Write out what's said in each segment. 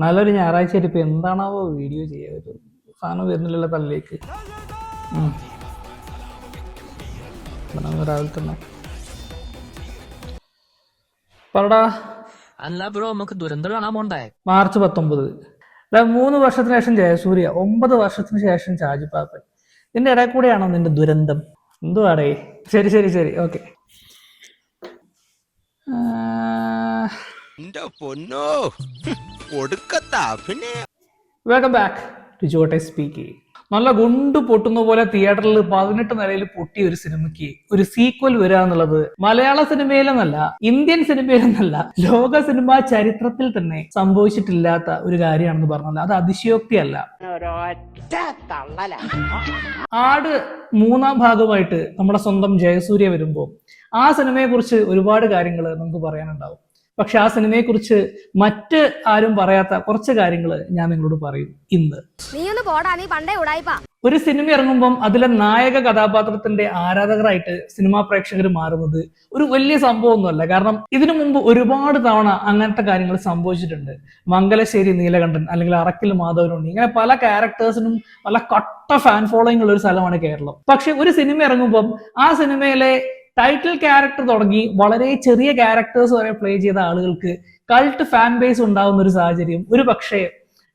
നല്ലൊരു ഞായറാഴ്ചയായിട്ട് ഇപ്പൊ എന്താണാവോ വീഡിയോ ചെയ്യാ ഒരു സാധനം വരുന്നില്ലല്ലോ തള്ളിലേക്ക്. രാവിലെ തന്നെ പറടാ. അല്ല ബ്രോ നമുക്ക് ദുരന്തം കാണാൻ പോണ്ടേ? മാർച്ച് 19. 3 വർഷത്തിന് ശേഷം ജയസൂര്യ, 9 വർഷത്തിന് ശേഷം ഷാജിപ്പാപ്പൻ. ഇതിന്റെ ഇടയിൽ കൂടെയാണോ നിന്റെ ദുരന്തം? എന്തുവാടേ? ശരി ശരി ശരി, ഓക്കെ. വെൽക്കം ബാക്ക് ടു ജോട്ടെ സ്പീക്കിംഗ്. നല്ല ഗുണ്ടു പൊട്ടുന്ന പോലെ തിയേറ്ററിൽ 18 നിലയിൽ പൊട്ടിയ ഒരു സിനിമയ്ക്ക് ഒരു സീക്വൽ വരിക എന്നുള്ളത് മലയാള സിനിമയിലെന്നല്ല, ഇന്ത്യൻ സിനിമയിലെന്നല്ല, ലോക സിനിമാ ചരിത്രത്തിൽ തന്നെ സംഭവിച്ചിട്ടില്ലാത്ത ഒരു കാര്യമാണെന്ന് പറഞ്ഞാൽ അത് അതിശയോക്തിയല്ല. ആട് 3-ാം ഭാഗമായിട്ട് നമ്മുടെ സ്വന്തം ജയസൂര്യ വരുമ്പോൾ ആ സിനിമയെ കുറിച്ച് ഒരുപാട് കാര്യങ്ങൾ നമുക്ക് പറയാനുണ്ടാവും. പക്ഷെ ആ സിനിമയെ കുറിച്ച് മറ്റ് ആരും പറയാത്ത കുറച്ച് കാര്യങ്ങൾ ഞാൻ നിങ്ങളോട് പറയും ഇന്ന്. ഒരു സിനിമ ഇറങ്ങുമ്പം അതിലെ നായക കഥാപാത്രത്തിന്റെ ആരാധകരായിട്ട് സിനിമാ പ്രേക്ഷകർ മാറുന്നത് ഒരു വലിയ സംഭവമൊന്നുമല്ല. കാരണം ഇതിനു മുമ്പ് ഒരുപാട് തവണ അങ്ങനത്തെ കാര്യങ്ങൾ സംഭവിച്ചിട്ടുണ്ട്. മംഗലശ്ശേരി നീലകണ്ഠൻ അല്ലെങ്കിൽ അറക്കിൽ മാധവനുണ്ണി, ഇങ്ങനെ പല ക്യാരക്ടേഴ്സിനും പല കട്ട ഫാൻ ഫോളോയിങ് ഉള്ള ഒരു സ്ഥലമാണ് കേരളം. പക്ഷെ ഒരു സിനിമ ഇറങ്ങുമ്പം ആ സിനിമയിലെ ടൈറ്റിൽ ക്യാരക്ടർ തുടങ്ങി വളരെ ചെറിയ ക്യാരക്ടേഴ്സ് വരെ പ്ലേ ചെയ്ത ആളുകൾക്ക് കൾട്ട് ഫാൻ ബേസ് ഉണ്ടാവുന്ന ഒരു സാഹചര്യം ഒരു പക്ഷേ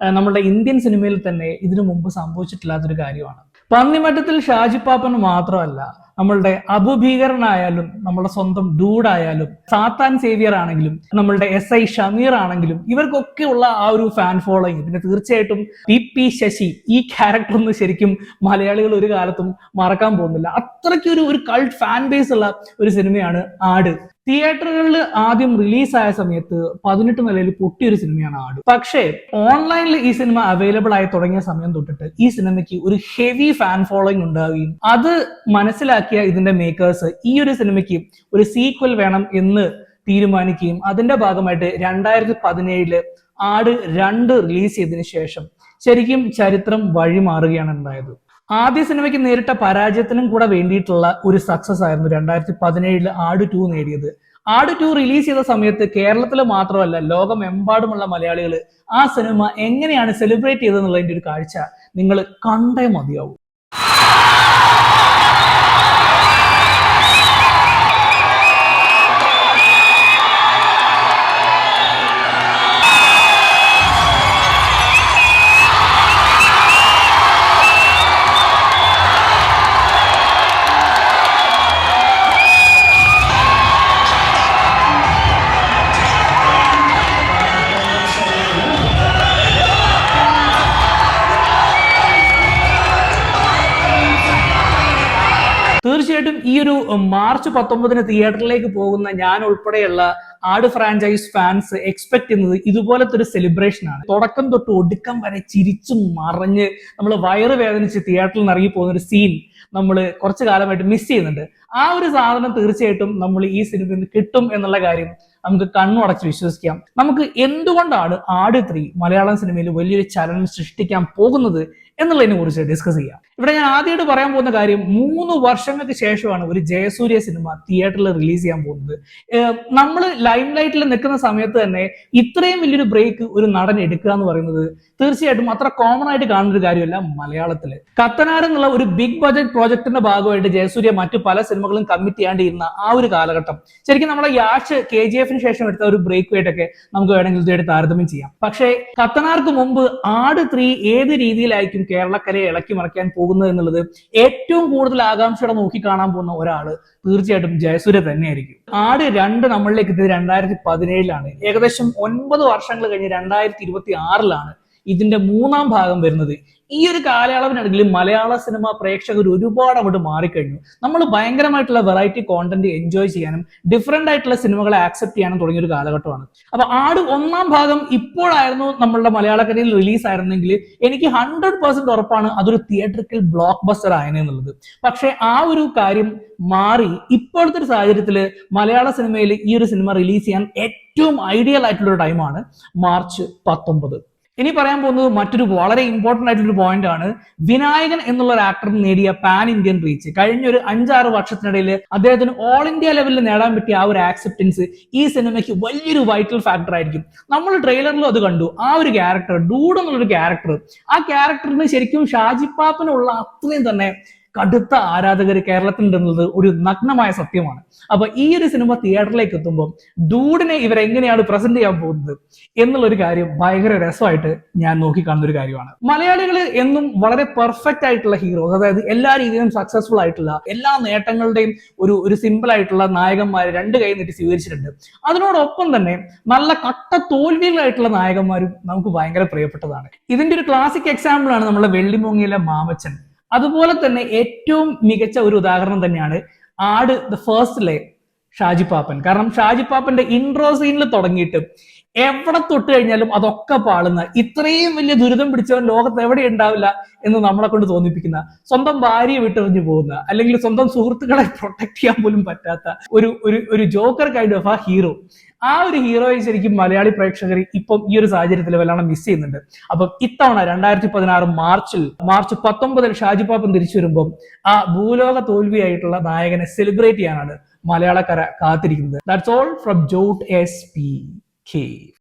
നമ്മുടെ ഇന്ത്യൻ സിനിമയിൽ തന്നെ ഇതിനു മുമ്പ് സംഭവിച്ചിട്ടില്ലാത്തൊരു കാര്യമാണ്. പന്നിമറ്റത്തിൽ ഷാജിപ്പാപ്പൻ മാത്രമല്ല, നമ്മളുടെ അബുഭീകരനായാലും, നമ്മുടെ സ്വന്തം ഡൂഡായാലും, സാത്താൻ സേവിയർ ആണെങ്കിലും, നമ്മളുടെ SI ഷമീർ ആണെങ്കിലും, ഇവർക്കൊക്കെ ഉള്ള ആ ഒരു ഫാൻ ഫോളോയിങ്, പിന്നെ തീർച്ചയായിട്ടും PP ശശി, ഈ ക്യാരക്ടർ ഒന്നും ശരിക്കും മലയാളികൾ ഒരു കാലത്തും മറക്കാൻ പോകുന്നില്ല. അത്രയ്ക്കൊരു കൾട്ട് ഫാൻ ബേസ് ഉള്ള ഒരു സിനിമയാണ് ആട്. തിയേറ്ററുകളിൽ ആദ്യം റിലീസായ സമയത്ത് 18 നിലയിൽ പൊട്ടിയൊരു സിനിമയാണ് ആട്. പക്ഷേ ഓൺലൈനിൽ ഈ സിനിമ അവൈലബിൾ ആയി തുടങ്ങിയ സമയം തൊട്ടിട്ട് ഈ സിനിമയ്ക്ക് ഒരു ഹെവി ഫാൻ ഫോളോയിങ് ഉണ്ടാവുകയും അത് മനസ്സിലാക്കിയ ഇതിന്റെ മേക്കേഴ്സ് ഈ ഒരു സിനിമയ്ക്ക് ഒരു സീക്വൽ വേണം എന്ന് തീരുമാനിക്കുകയും അതിന്റെ ഭാഗമായിട്ട് 2017 ആട് 2 റിലീസ് ചെയ്തതിനു ശേഷം ശരിക്കും ചരിത്രം വഴിമാറുകയാണ് ഉണ്ടായത്. ആദ്യ സിനിമയ്ക്ക് നേരിട്ട പരാജയത്തിനും കൂടെ വേണ്ടിയിട്ടുള്ള ഒരു സക്സസ് ആയിരുന്നു 2017 ആട് 2 നേടിയത്. ആട് 2 റിലീസ് ചെയ്ത സമയത്ത് കേരളത്തിൽ മാത്രമല്ല ലോകമെമ്പാടുമുള്ള മലയാളികൾ ആ സിനിമ എങ്ങനെയാണ് സെലിബ്രേറ്റ് ചെയ്തതെന്നുള്ളതിന്റെ ഒരു കാഴ്ച നിങ്ങൾ കണ്ടേ മതിയാവും. തീർച്ചയായിട്ടും ഈ ഒരു മാർച്ച് 19 തിയേറ്ററിലേക്ക് പോകുന്ന ഞാൻ ഉൾപ്പെടെയുള്ള ആട് ഫ്രാഞ്ചൈസ് ഫാൻസ് എക്സ്പെക്ട് ചെയ്യുന്നത് ഇതുപോലത്തെ ഒരു സെലിബ്രേഷൻ ആണ്. തുടക്കം തൊട്ട് ഒടുക്കം വരെ ചിരിച്ചും മറിഞ്ഞ് നമ്മൾ വയറ് വേദനിച്ച് തിയേറ്ററിൽ നിന്ന് ഇറങ്ങി പോകുന്ന ഒരു സീൻ നമ്മൾ കുറച്ചു കാലമായിട്ട് മിസ് ചെയ്യുന്നുണ്ട്. ആ ഒരു സാധനം തീർച്ചയായിട്ടും നമ്മൾ ഈ സിനിമയിൽ നിന്ന് കിട്ടും എന്നുള്ള കാര്യം നമുക്ക് കണ്ണുടച്ച് വിശ്വസിക്കാം. നമുക്ക് എന്തുകൊണ്ടാണ് ആട് 3 മലയാളം സിനിമയിൽ വലിയൊരു ചലനം സൃഷ്ടിക്കാൻ പോകുന്നത് എന്നുള്ളതിനെ കുറിച്ച് ഡിസ്കസ് ചെയ്യാം. ഇവിടെ ഞാൻ ആദ്യമായിട്ട് പറയാൻ പോകുന്ന കാര്യം, 3 വർഷങ്ങൾക്ക് ശേഷമാണ് ഒരു ജയസൂര്യ സിനിമ തിയേറ്ററിൽ റിലീസ് ചെയ്യാൻ പോകുന്നത്. നമ്മൾ ലൈം ലൈറ്റിൽ നിൽക്കുന്ന സമയത്ത് തന്നെ ഇത്രയും വലിയൊരു ബ്രേക്ക് ഒരു നടൻ എടുക്കുക എന്ന് പറയുന്നത് തീർച്ചയായിട്ടും അത്ര കോമൺ ആയിട്ട് കാണുന്ന ഒരു കാര്യമല്ല മലയാളത്തില്. കത്തനാർ എന്നുള്ള ഒരു ബിഗ് ബഡ്ജറ്റ് പ്രോജക്ടിന്റെ ഭാഗമായിട്ട് ജയസൂര്യ മറ്റു പല സിനിമകളും കമ്മിറ്റ് ചെയ്യാണ്ടിരുന്ന ആ ഒരു കാലഘട്ടം ശരിക്കും നമ്മളെ യാഷ് KGF ശേഷം എടുത്ത ഒരു ബ്രേക്ക് ആയിട്ടൊക്കെ നമുക്ക് വേണമെങ്കിൽ ഇതുമായിട്ട് താരതമ്യം ചെയ്യാം. പക്ഷേ കത്തനാർക്ക് മുമ്പ് ആട് 3 ഏത് രീതിയിലായിരിക്കും കേരളക്കരയെ ഇളക്കി മറിക്കാൻ പോകുന്നത് എന്നുള്ളത് ഏറ്റവും കൂടുതൽ ആകാംക്ഷയോടെ നോക്കി കാണാൻ പോകുന്ന ഒരാള് തീർച്ചയായിട്ടും ജയസൂര്യ തന്നെയായിരിക്കും. ആട് 2 നമ്മളിലേക്ക് എത്തിയത് 2017 ഏകദേശം 9 വർഷങ്ങൾ കഴിഞ്ഞ് 2026 ഇതിന്റെ 3-ാം ഭാഗം വരുന്നത്. ഈ ഒരു കാലയളവിനിടയിൽ മലയാള സിനിമ പ്രേക്ഷകർ ഒരുപാട് അങ്ങോട്ട് മാറിക്കഴിഞ്ഞു. നമ്മൾ ഭയങ്കരമായിട്ടുള്ള വെറൈറ്റി കോണ്ടന്റ് എൻജോയ് ചെയ്യാനും ഡിഫറെന്റ് ആയിട്ടുള്ള സിനിമകളെ ആക്സെപ്റ്റ് ചെയ്യാനും തുടങ്ങിയ ഒരു കാലഘട്ടമാണ്. അപ്പൊ ആട് 1-ാം ഭാഗം ഇപ്പോഴായിരുന്നു നമ്മളുടെ മലയാളക്കരയിൽ റിലീസ് ആയിരുന്നെങ്കിൽ എനിക്ക് 100% ഉറപ്പാണ് അതൊരു തിയേറ്ററിക്കൽ ബ്ലോക്ക് ബസ്റ്റർ ആയെന്നുള്ളത്. പക്ഷെ ആ ഒരു കാര്യം മാറി ഇപ്പോഴത്തെ ഒരു സാഹചര്യത്തിൽ മലയാള സിനിമയിൽ ഈ ഒരു സിനിമ റിലീസ് ചെയ്യാൻ ഏറ്റവും ഐഡിയൽ ആയിട്ടുള്ള ഒരു ടൈമാണ് മാർച്ച് 19. ഇനി പറയാൻ പോകുന്നത് മറ്റൊരു വളരെ ഇമ്പോർട്ടന്റ് ആയിട്ടുള്ള പോയിന്റ് ആണ്. വിനായകൻ എന്നുള്ള ഒരു ആക്ടർ നേടിയ പാൻ ഇന്ത്യൻ റീച്ച്. കഴിഞ്ഞ ഒരു 5-6 വർഷത്തിനിടയിൽ അദ്ദേഹത്തിന് ഓൾ ഇന്ത്യ ലെവലിൽ നേടാൻ പറ്റിയ ആ ഒരു ആക്സെപ്റ്റൻസ് ഈ സിനിമയ്ക്ക് വലിയൊരു വൈറ്റൽ ഫാക്ടർ ആയിരിക്കും. നമ്മൾ ട്രെയിലറിലും അത് കണ്ടു. ആ ഒരു ക്യാരക്ടർ, ഡൂഡ് എന്നുള്ളൊരു ക്യാരക്ടർ, ആ ക്യാരക്ടറിന് ശരിക്കും ഷാജി പാപ്പനുള്ള അത്രയും തന്നെ കടുത്ത ആരാധകർ കേരളത്തിലുണ്ടെന്നുള്ളത് ഒരു നഗ്നമായ സത്യമാണ്. അപ്പൊ ഈ ഒരു സിനിമ തിയേറ്ററിലേക്ക് എത്തുമ്പോൾ ഡൂഡിനെ ഇവരെങ്ങനെയാണ് പ്രസന്റ് ചെയ്യാൻ പോകുന്നത് എന്നുള്ളൊരു കാര്യം ഭയങ്കര രസമായിട്ട് ഞാൻ നോക്കിക്കാണുന്ന ഒരു കാര്യമാണ്. മലയാളികൾ എന്നും വളരെ പെർഫെക്റ്റ് ആയിട്ടുള്ള ഹീറോസ്, അതായത് എല്ലാ രീതിയിലും സക്സസ്ഫുൾ ആയിട്ടുള്ള എല്ലാ നേട്ടങ്ങളുടെയും ഒരു സിമ്പിൾ ആയിട്ടുള്ള നായകന്മാരെ രണ്ട് കൈ നീട്ടി സ്വീകരിച്ചിട്ടുണ്ട്. അതിനോടൊപ്പം തന്നെ നല്ല കട്ട തോൽവികളായിട്ടുള്ള നായകന്മാരും നമുക്ക് ഭയങ്കര പ്രിയപ്പെട്ടതാണ്. ഇതിന്റെ ഒരു ക്ലാസിക് എക്സാമ്പിൾ ആണ് നമ്മുടെ വെള്ളിമൂങ്ങയിലെ മാമച്ചൻ. അതുപോലെ തന്നെ ഏറ്റവും മികച്ച ഒരു ഉദാഹരണം തന്നെയാണ് ആട് ദ ഫസ്റ്റിലെ ഷാജി പാപ്പൻ. കാരണം ഷാജി പാപ്പന്റെ ഇൻട്രോ സീനിൽ തുടങ്ങിയിട്ട് എവിടെ തൊട്ട് കഴിഞ്ഞാലും അതൊക്കെ പാളുന്ന, ഇത്രയും വലിയ ദുരിതം പിടിച്ചവൻ ലോകത്ത് എവിടെ ഉണ്ടാവില്ല എന്ന് നമ്മളെ കൊണ്ട് തോന്നിപ്പിക്കുന്ന, സ്വന്തം ഭാര്യയെ വിട്ടെറിഞ്ഞു പോകുന്ന, അല്ലെങ്കിൽ സ്വന്തം സുഹൃത്തുക്കളെ പ്രൊട്ടക്ട് ചെയ്യാൻ പോലും പറ്റാത്ത ഒരു ജോക്കർ കൈൻഡ് ഓഫ് ആ ഹീറോ. ആ ഒരു ഹീറോയെ ശരിക്കും മലയാളി പ്രേക്ഷകർ ഇപ്പം ഈ ഒരു സാഹചര്യത്തിൽ വല്ലാണ്ട് മിസ് ചെയ്യുന്നുണ്ട്. അപ്പം ഇത്തവണ 2016 മാർച്ച് 19 ഷാജി പാപ്പൻ തിരിച്ചു വരുമ്പോൾ ആ ഭൂലോക തോൽവിയായിട്ടുള്ള നായകനെ സെലിബ്രേറ്റ് ചെയ്യാനാണ് മലയാളക്കര കാത്തിരിക്കുന്നത്. That's all from jot SPK.